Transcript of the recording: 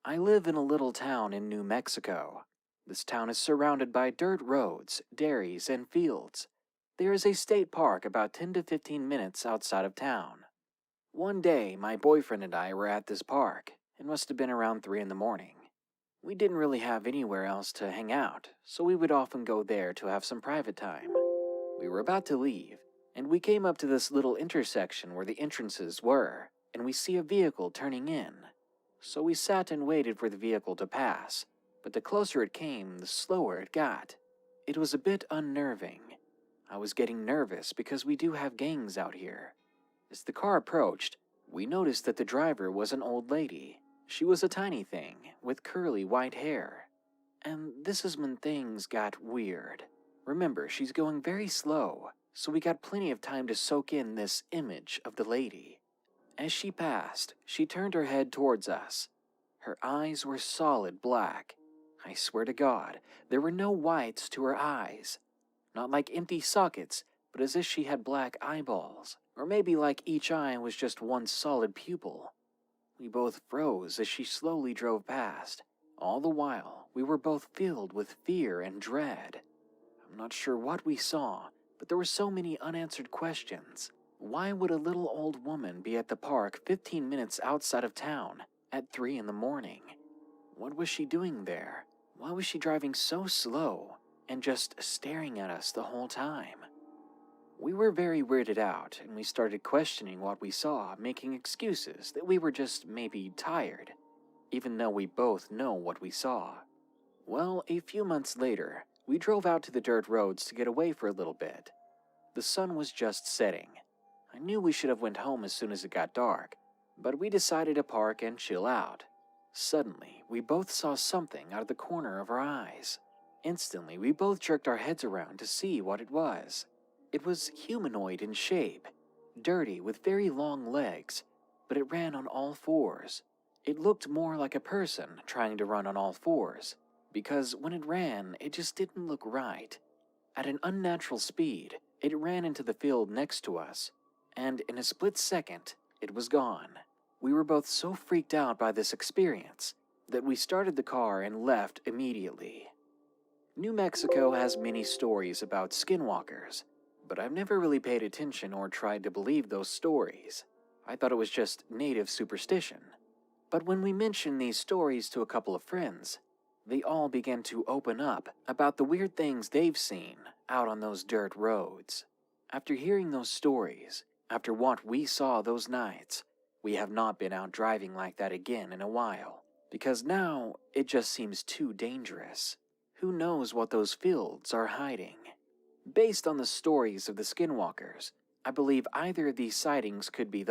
I live in a little town in New Mexico. This town is surrounded by dirt roads, dairies, and fields. There is a state park about 10 to 15 minutes outside of town. One day, my boyfriend and I were at this park. It must have been around 3 in the morning. We didn't really have anywhere else to hang out, so we would often go there to have some private time. We were about to leave, and we came up to this little intersection where the entrances were, and we see a vehicle turning in. So we sat and waited for the vehicle to pass, but the closer it came, the slower it got. It was a bit unnerving. I was getting nervous because we do have gangs out here. As the car approached, we noticed that the driver was an old lady. She was a tiny thing, with curly white hair. And this is when things got weird. Remember, she's going very slow, so we got plenty of time to soak in this image of the lady. As she passed, she turned her head towards us. Her eyes were solid black. I swear to God, there were no whites to her eyes. Not like empty sockets, but as if she had black eyeballs, or maybe like each eye was just one solid pupil. We both froze as she slowly drove past. All the while, we were both filled with fear and dread. I'm not sure what we saw, but there were so many unanswered questions. Why would a little old woman be at the park 15 minutes outside of town at 3 in the morning? What was she doing there? Why was she driving so slow and just staring at us the whole time? We were very weirded out, and we started questioning what we saw, making excuses that we were just maybe tired, even though we both know what we saw. Well, a few months later, we drove out to the dirt roads to get away for a little bit. The sun was just setting. I knew we should have went home as soon as it got dark, but we decided to park and chill out. Suddenly, we both saw something out of the corner of our eyes. Instantly, we both jerked our heads around to see what it was. It was humanoid in shape, dirty with very long legs, but it ran on all fours. It looked more like a person trying to run on all fours, because when it ran, it just didn't look right. At an unnatural speed, it ran into the field next to us, and in a split second, it was gone. We were both so freaked out by this experience that we started the car and left immediately. New Mexico has many stories about skinwalkers, but I've never really paid attention or tried to believe those stories. I thought it was just native superstition. But when we mentioned these stories to a couple of friends, they all began to open up about the weird things they've seen out on those dirt roads. After hearing those stories, after what we saw those nights, we have not been out driving like that again in a while, because now it just seems too dangerous. Who knows what those fields are hiding? Based on the stories of the skinwalkers, I believe either of these sightings could be